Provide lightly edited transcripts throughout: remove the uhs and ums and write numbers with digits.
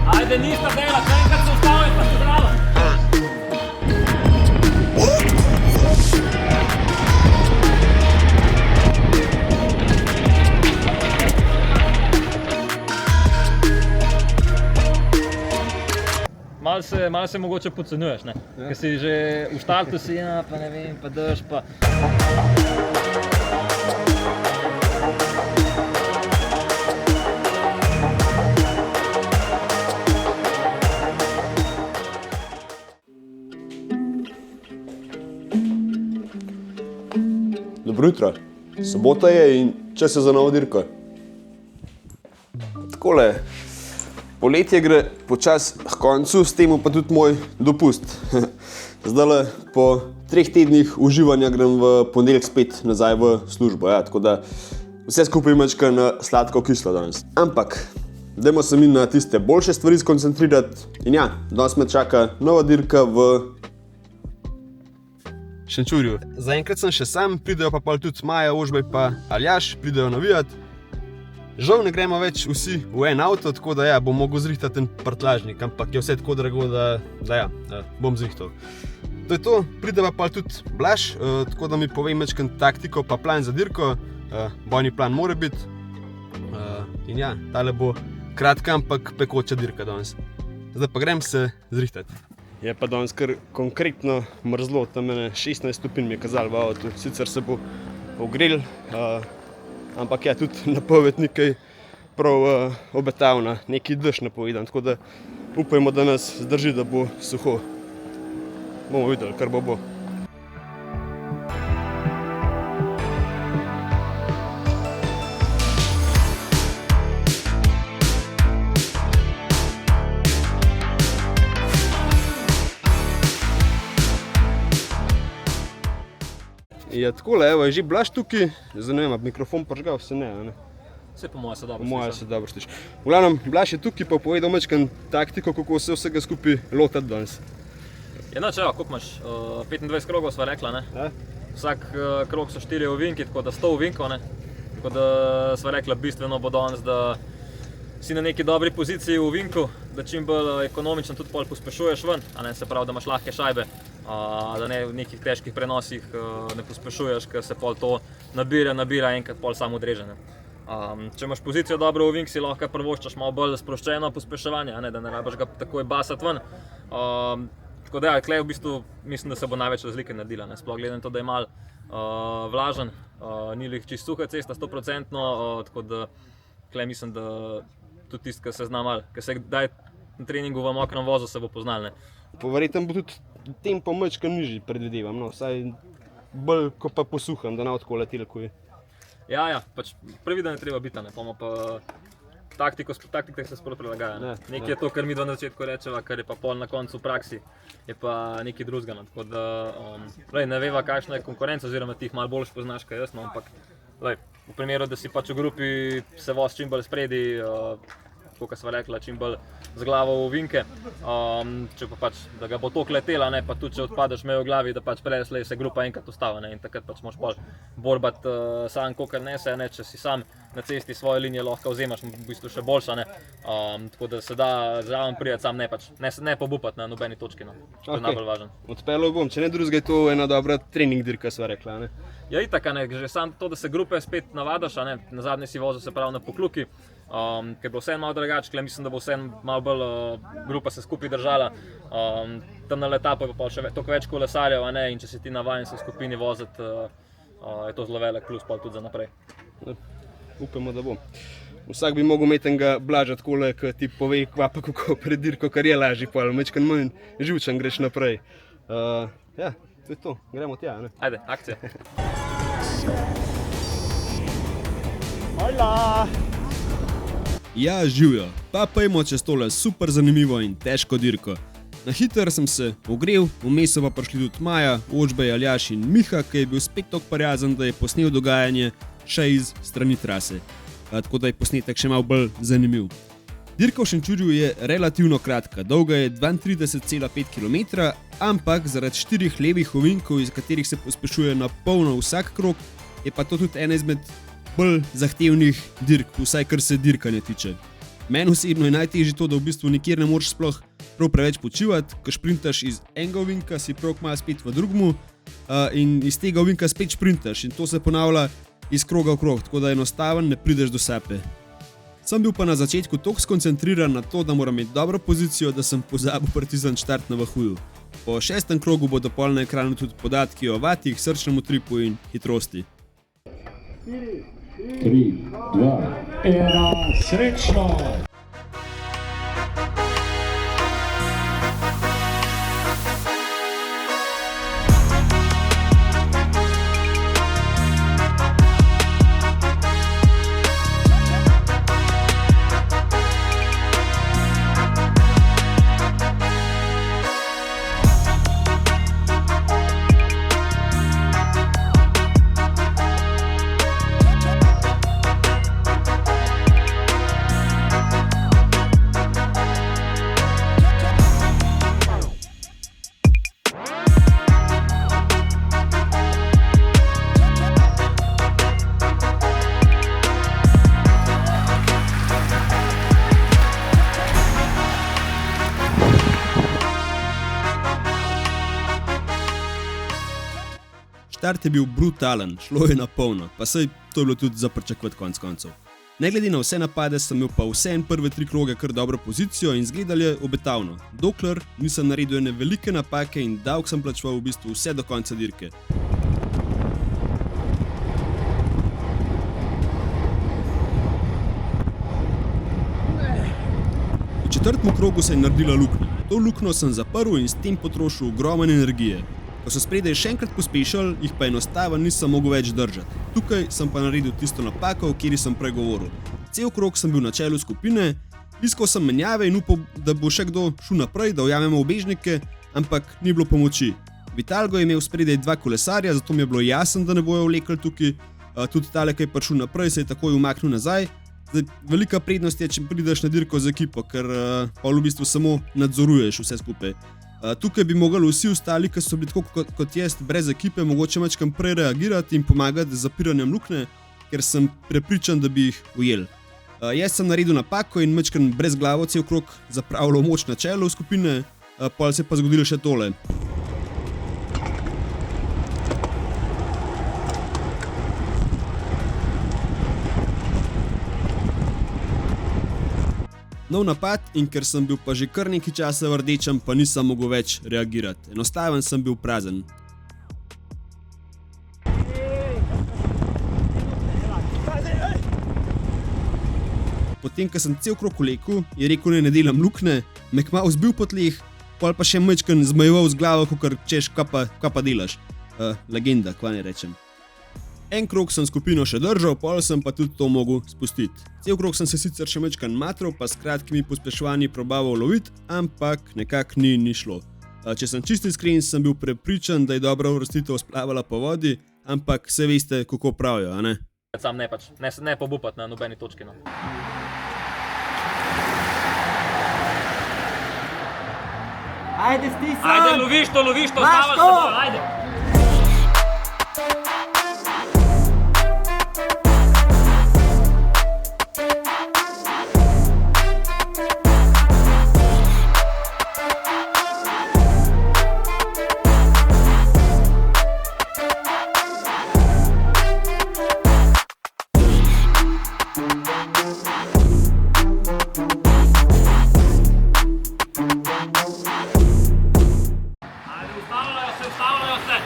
Ajde, nista dela, kaj enkrat se ustavim, pa se zdravo. Malo se mogoče podcenjuješ, ne? Ker si že v štartu si, pa ne vem, pa drž, pa... Dobro jutro. Sobota je in čas je za novo dirko. Takole, poletje gre počas k koncu, s tem pa tudi moj dopust. Zdajle po 3 tednih uživanja grem v ponedeljek spet nazaj v službo, ja, tako da vse skupaj mačka na sladko kislo danes. Ampak, dajmo se mi na tiste boljše stvari skoncentrirati in ja, danes me čaka nova dirka v Šenčurju. Zaenkrat sem še sam, pridejo pa pol tudi Maja, Ožbej pa Aljaž, pridejo navijat. Žal ne gremo več vsi v en avto, tako da ja, bom mogel zrihtati en prtljažnik, ampak je vse tako drago, da bom zrihtal. To je to, pride pa pol tudi Blaž, tako da mi povej mečken taktiko pa plan za dirko. Bojni plan mora biti. In ja, tale bo kratka, ampak pekoča dirka danes. Zdaj pa grem se zrihtati. Je pa danes kar konkretno mrzlo, tam 16 stopinj mi je kazalo v avtu, sicer se bo ogrel, ampak ja, tudi napoved nekaj prav obetavna, neki dež napovedan, tako da upajmo, da nas zdrži, da bo suho. Bomo videli, kar bo. Je takole, evo, je že Blaž tukaj, zdaj ne vem, mikrofon prižgal, se ne? Vse po moje se dobro sliši. Po moje se dobro sliši. V glavnem, Blaž je tukaj pa povedal mečken taktiko, kako se vsega skupaj lotati danes. Ja, no, koliko imaš? 25 krogov sva rekla, ne? Vsak krog so 4 ovinki, tako da 100 ovinkov, ne? Tako da sva rekla, bistveno bo danes, da si na neki dobri poziciji v ovinku, da čim bolj ekonomično tudi pol pospešuješ ven, a ne, se pravi, da imaš lahke šajbe, da ne v nekih težkih prenosih ne pospešuješ, ker se pol to nabira enkrat pol samo odreže, ne. Če imaš pozicijo dobro v ovink, si lahko prvoščaš malo bolj sproščeno pospeševanje, a ne, da ne rabiš ga takoj basati ven. Tako da ja, tukaj v bistvu mislim, da se bo največ razlike naredila, ne, sploh gledam to, da je malo vlažen, ni lih čisto suha cesta 100%, tako da tukaj mislim, da tudi tisti, ki se zna malo, ki se kdaj na treningu v mokrem vozu, se bo poznal, ne. Verjetno bo tudi tempo mečka nižji, predvidevam, no, vsaj bolj ko pa posuham, da ne bo tako letelo, ko je. Ja, pač previden je treba biti, ne, pa taktika se sploh prilagaja, ne. Nekaj je to, kar mi dva na začetku rečeva, kar je pa pol na koncu v praksi, je pa nekaj drugega, no, tako da, ne veva, kakšna je konkurenca, oziroma ti jih malo bolj poznaš, kaj jaz, no, ampak, v primeru, da si pač v grupi se voz čim bolj spredi, tako kot sva rekla, čim bolj z glavo v ovinke, če pa pač, da ga bo toliko letela, ne, pa tudi če odpadeš mejo v glavi, da pač preslej se grupa enkrat ustava, ne, in takrat pač moraš pol borbati sam, kakor nese, ne, če si sam na cesti svoje linije lahko vzemaš, v bistvu še boljša, ne, tako da se da zraven prijeti sam, ne pač, ne pobupati na nobeni točki, no, to je najbolj važno. Odpeljal bom, če ne drugega je to ena dobra trening dirka, sva rekla, ne. Ja, itak, ne, že sam to, da se grupe spet navadaš, ne, nazadnje si vozil se pravi na Pokluki, ker bo vseeno malo drugače, mislim, da bo vseeno malo bolj grupa se skupaj držala, tam na etapo je pa še toliko več kolesarjev, ne, in če si ti navajen se v skupini voziti, je to zelo velik plus pol tudi za naprej. Upamo, da bo. Vsak bi mogel imeti enega Blaža takole, ki ti pove, kva pa kako pred dirko, kar je lažji pol, mečkan manj živčen greš naprej. Ja, to je to, gremo tja, ne? Ajde, akcija. Hojla! Ja, živjo, pa pojmo čez tole super zanimivo in težko dirko. Na hiter sem se ogrel, vmes so pa prišli tudi Maja, Ožbej, Aljaž in Miha, ki je bil spet toliko prijazen, da je posnel dogajanje še iz strani trase. Tako da je posnetek še malo bolj zanimiv. Dirka v Šenčurju je relativno kratka, dolga je 32,5 km, ampak zaradi 4 levih ovinkov, iz katerih se pospešuje na polno vsak krog, je pa to tudi ena izmed bolj zahtevnih dirk, vsaj kar se dirkanja tiče. Meni osebno je najtežje to, da v bistvu nikjer ne moreš sploh prav preveč počivati, ko šprintaš iz enega ovinka, si prav kmalu spet v drugmu in iz tega ovinka spet šprintaš in to se ponavlja iz kroga v krog, tako da enostavno ne prideš do sape. Sem bil pa na začetku toliko skoncentriran na to, da moram imeti dobro pozicijo, da sem pozabil Partizan štart na Vahuju. Po 6. krogu bodo pol na ekranu tudi podatki o vatih, srčnem utripu in hitrosti. 4, 3, 2, 1, srečno! Štart je bil brutalen, šlo je na polno, pa saj to je bilo tudi za pričakovati konec koncev. Ne glede na vse napade, sem imel pa vseeno prve 3 kroge kar dobro pozicijo in izgledalo je obetavno, dokler nisem naredil ene velike napake in davek sem plačeval v bistvu vse do konca dirke. V 4. krogu se je naredila luknja. To luknjo sem zaprl in s tem potrošil ogromno energije. Ko so spredaj še enkrat pospešili, jih pa enostavno nisem mogel več držati. Tukaj sem pa naredil tisto napako, o kateri sem prej govoril. Cel krog sem bil na čelu skupine, iskal sem menjave in upal, da bo še kdo šel naprej, da ujamemo ubežnike, ampak ni bilo pomoči. Vitalgo je imel spredaj 2 kolesarja, zato mi je bilo jasno, da ne bojo vlekli tukaj. Tudi tale, ki je prišel naprej, se je takoj umaknil nazaj. Zdaj, velika prednost je, če prideš na dirko z ekipo, ker pa v bistvu samo nadzoruješ vse skupaj. Tukaj bi mogli vsi ostali, ki so bili tako kot jaz, brez ekipe, mogoče malo prej reagirati in pomagati z zapiranjem luknje, ker sem prepričan, da bi jih ujel. Jaz sem naredil napako in malo brez glavo cel krog zapravljal moč na čelu skupine, pol se je pa zgodilo še tole. Nov napad in ker sem bil pa že kar nekaj časa v rdečem, pa nisem mogel več reagirati. Enostaven sem bil prazen. Potem, ko sem cel krog vlekel, je rekel, ne delam luknje, me kmalu zbil po tleh, pol pa še majčken zmajeval z glavo, kakor češ, kaj pa delaš. Legenda, kva ne rečem. En krog sem skupino še držal, pol sem pa tudi to mogel spustiti. Cel krog sem se sicer še majčken matral, pa s kratkimi pospeševanji probaval loviti, ampak nekako ni šlo. Če sem čisto iskren, sem bil prepričan, da je dobra uvrstitev splavala po vodi, ampak se veste, kako pravijo, a ne? Sam ne pač, ne pobupati na nobeni točki, no. Ajde, stisam! Ajde, loviš to, ostavaš se bolj, ajde! Ustavljajo se!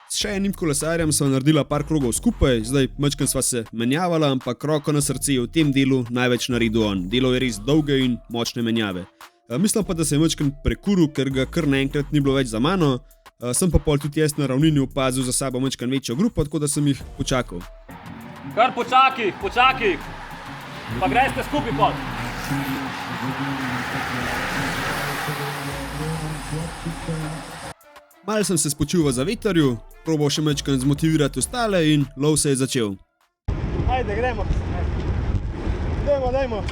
S še enim kolesarjem sva naredila par krogov skupaj, zdaj majčken sva se menjavala, ampak roko na srce je v tem delu največ naredil on. Delo je res dolge in močne menjave. Mislim pa, da se je majčken prekuril, ker ga kar naenkrat ni bilo več za mano. Sem pa pol tudi jaz na ravnini opazil za sabo majčken večjo grupo, tako da sem jih počakal. Kar počakaj! Pa greste skupaj pot! Malo sem se spočil v zavetrju, probal še mečkan zmotivirati ostale in lov se je začel. Ajde, gremo. Dajmo.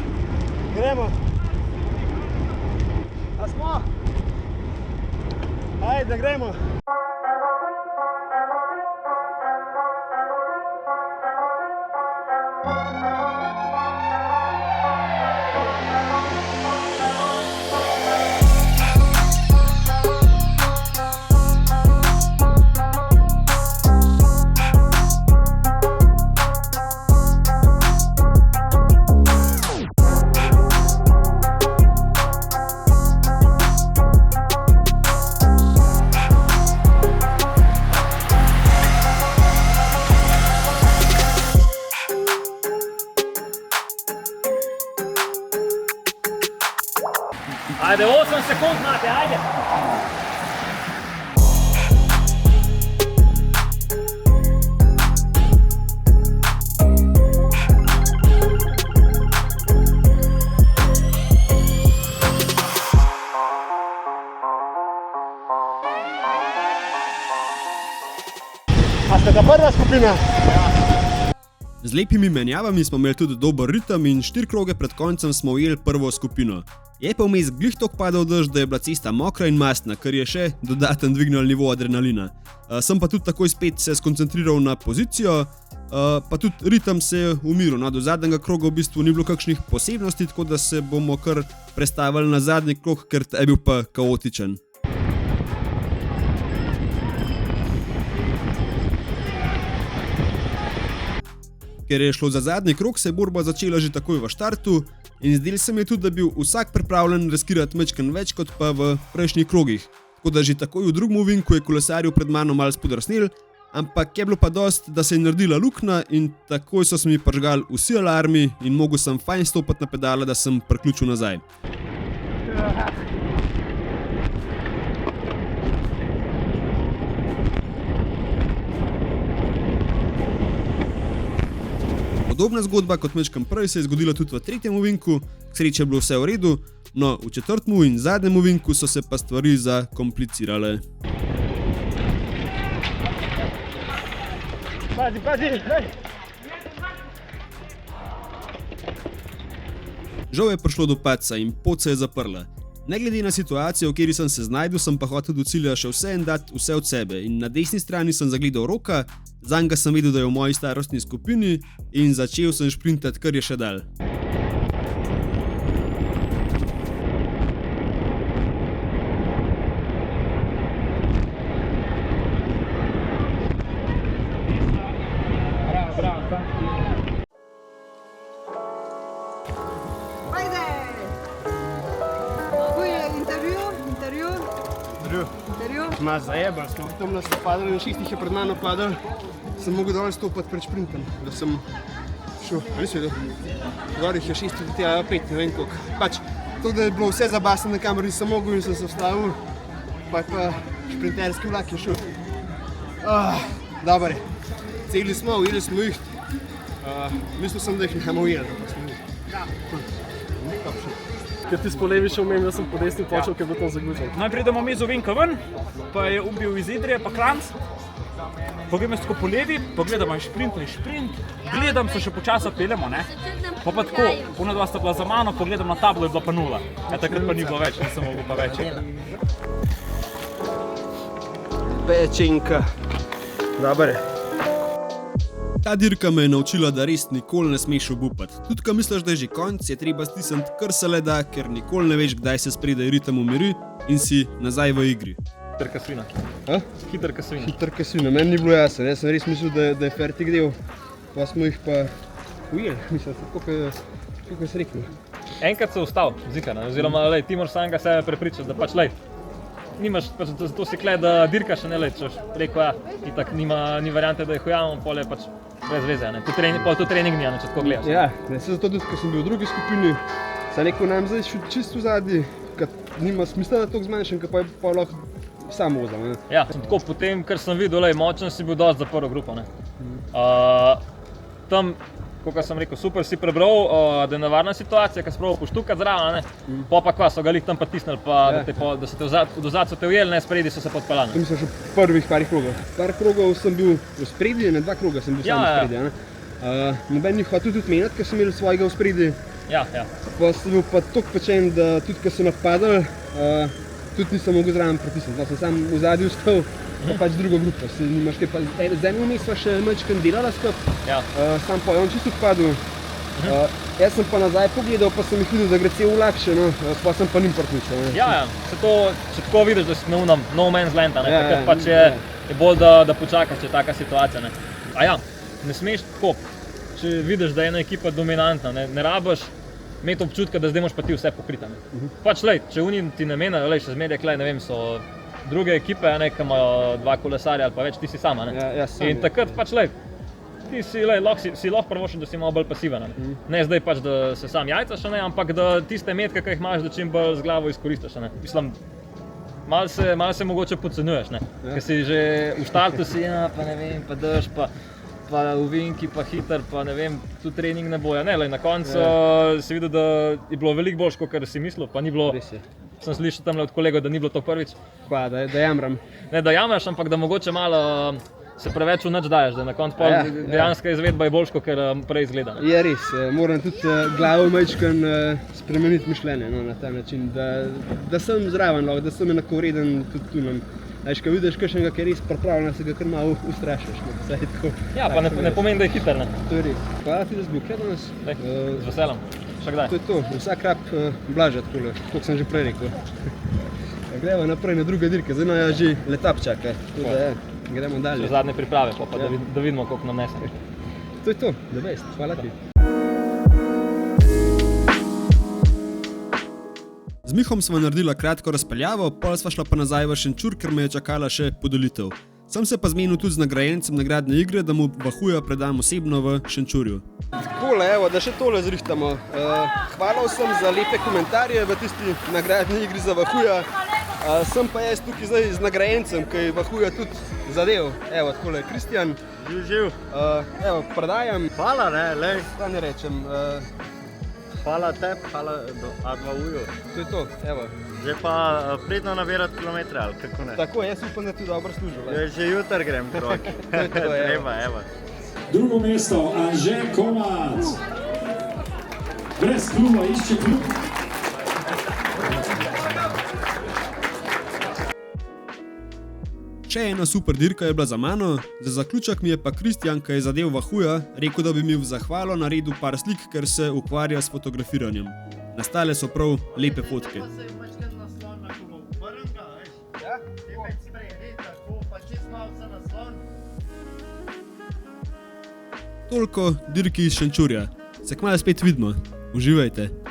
Gremo. A smo? Ajde, gremo. Ajde, 8 sekund imate, ajde! A ste ta prva skupina? Z lepimi menjavami smo imeli tudi dober ritem in 4 kroge pred koncem smo ujeli prvo skupino. Je pa vmes glih tok padal dež, da je bila cesta mokra in mastna, kar je še dodaten dvignil nivo adrenalina. Sem pa tudi takoj spet se skoncentriral na pozicijo, pa tudi ritem se je umiril. No, do zadnjega kroga v bistvu ni bilo kakšnih posebnosti, tako da se bomo kar prestavili na zadnji krog, ker je bil pa kaotičen. Ker je šlo za zadnji krog, se je borba začela že takoj v štartu in zdelo se mi je tudi, da je bil vsak pripravljen riskirati mečken več kot pa v prejšnjih krogih. Tako da že takoj v drugem ovinku je kolesarju pred mano malo spodrsnil, ampak je bilo pa dost, da se je naredila luknja in takoj so se mi prižgali vsi alarmi in mogel sem fajn stopati na pedale, da sem priključil nazaj. Podobna zgodba kot mečkam prej se je zgodila tudi v tretjem ovinku, k sreči je bilo vse v redu, no v četrtem in zadnjem ovinku so se pa stvari zakomplicirale. Pazi, hej! Žal je prišlo do padca in pot se je zaprla. Ne glede na situacijo, v kateri sem se znašel, sem pa hotel do cilja še vse en dati vse od sebe in na desni strani sem zagledal Roka, zanj sem vedel, da je v moji starostni skupini in začel sem šprintati, kar je še dal. Ma zajebal, smo tam nas napadali, na 6 jih je pred mano padal, sem mogel dol stopati pred šprintom, da sem šel, nisi vedel, gor jih je 6 jih tja 5, ne vem koliko. Pač, to da je bilo vse zabasano, na kamer nisem mogel in sem se vstavil, pa je pa šprinterski vlak je šel. Dobar je, celi smo, ujeli smo jih, mislil sem, da jih ne bomo ujeli, pa smo jih. Ker ti po levi šel meni, da sem po desni počel, ker bo to zagužal. Najprej damo mi z ovinka ven, pa je ubil iz Idrije, pa Kranc. Pogledam tako po levi, pogledam šprint, gledam se še počasa peljemo, ne? Pa tako, ona dva sta bila za mano, pogledam na tablo, je bila pa 0. Takrat pa ni bilo več, nisem mogel pa več. Pečenka, dobar je. Ta dirka me je naučila, da res nikoli ne smeš obupati. Tudi ko misliš, da je že konc, je treba stisniti kar se le da, ker nikoli ne veš, kdaj se spredaj ritem umiri in si nazaj v igri. Hiter ka svina. Hiter ka svina. Hiter ka svina, meni ni bilo jasno, jaz sem res mislil, da je fertik del, pa smo jih pa ujeli, mislim, koliko je se rekel. Enkrat se ustal, zikana, oziroma ti moraš samega sebe prepričati, da pač nimaš, pač zato si kle, da dirkaš, ne lej, češ rekel, itak ni variante, da jih ujamem, pol je pač brez veze, ne, to trening ni, če tako gledaš. Ja, se zato tudi, ko sem bil v drugi skupini, sem rekel, nam zdaj šel čisto v zadnji, ker nima smisla, da toliko zmanjšam, ker pa lahko sam vozam, ne. Ja, tako potem, ker sem videl, močen si bil dosti za prvo grupo, ne. Tam kot sem rekel, super si prebral, da je nevarna situacija, ker si prav poštukati zraven, ne. Pa kva so ga lih tam pritisnili, pa da so te od zadaj so te ujeli, ne, spredi so se podpeljali. To mislim, že v prvih parih krogov. Par krogov sem bil v spredi, ne 2 kroga sem bil sam v spredi, ne. Noben ni hotel tudi menjati, ker sem imel svojega v spredi. Ja. Pa sem bil pa toliko pečen, da tudi, ko so napadali, tudi nisem mogel zraven pritisniti. Pa sem sam v zadnji ustal, pa pač drugo grupo. Si nimaš kaj, pa z enim vmes sva še malčkaj delala skupaj, sam pa je on čisto odpadel. Jaz sem pa nazaj pogledal, pa sem jih videl, da gre cel vlak še, no, pa sem pa njim priključil. Ja, se tako vidiš, da si na unem no man's land, ne, takrat pač je bolj, da počakaš, če je taka situacija, ne. A ja, ne smeš tako, če vidiš, da je ena ekipa dominantna, ne rabiš imeti občutka, da zdaj moraš pa ti vse pokriti, ne. Pač lej, če oni ti ne menajo, lej, še zmeraj, ne vem, so druge ekipe, ne, ki imajo 2 kolesarja ali pa več, ti si sama, ne. Ja, sam. In takrat pač lej, ti si lahko prvošen, da si malo bolj pasiven, ne. Ne zdaj pač, da se sam jajcaš, ne, ampak da tiste metke, ki jih imaš, da čim bolj z glavo izkoristiš, ne. Mislim, malo se mogoče podcenjuješ, ne. Ker si že v štartu si, pa ne vem, pa drž, pa uvinki, pa hiter, pa ne vem, tu trening ne boja. Ne, na koncu si videl, da je bilo veliko boljše, kot si mislil, pa ni bilo, sem slišal tamle od kolegov, da ni bilo to prvič. Pa, da jamram. Ne, da jamraš, ampak da mogoče malo se preveč v nič daješ, da na koncu dejanska izvedba je boljša, ker prej izgleda. Je res, moram tudi glavo majčkan spremeniti mišljenje, no, na ta način, da sem zraven, da sem enakovreden tudi tu nam. Veš, ko vidiš kakšnega, ki je res pripravljen, se ga kar malo ustrašiš, ne, vsaj tako. Ja, pa ne pomeni, da je hiter, ne. To je res. Hvala ti, da si bil kje danes. Z veseljem, še kdaj. To je to, vsak rab blaža takole, kot sem že prej rekel. Gremo naprej na druge dirke, zdaj nas že letap čaka, tako da gremo dalje. Še zadnje priprave, pa da vidimo, koliko nam nese. To je to, the best, hvala ti. Z Mihom sva naredila kratko razpeljavo, pol sva šla pa nazaj v Šenčur, ker me je čakala še podelitev. Sem se pa zmenil tudi z nagrajencem nagradne igre, da mu Vahuja predam osebno v Šenčurju. Takole, evo, da še tole zrihtamo. Hvala vsem za lepe komentarje v tisti nagradni igri za Vahuja. Sem pa jaz tukaj zdaj z nagrajencem, ki je Vahuja tudi zadev. Evo, takole, Kristjan. Živ. Evo, predajam. Hvala, ne, lej. Kaj ne rečem. Hvala tebi, hvala Vahuju. To je to, evo. Že pa pridno navirati kilometre, ali kako ne? Tako, jaz upam, da ti dobro služil. Že jutr grem krok. To je to, treba, evo. Drugo mesto, Anže Kovac. Brez kluba išče klub. Še ena super dirka je bila za mano, za zaključek mi je pa Kristjan, ki je zadev Vahuja, rekel, da bi mi v zahvalo naredil par slik, ker se ukvarja s fotografiranjem. Nastale so prav lepe fotke. Toliko dirki iz Šenčurja. Se kmalu spet vidimo. Uživajte!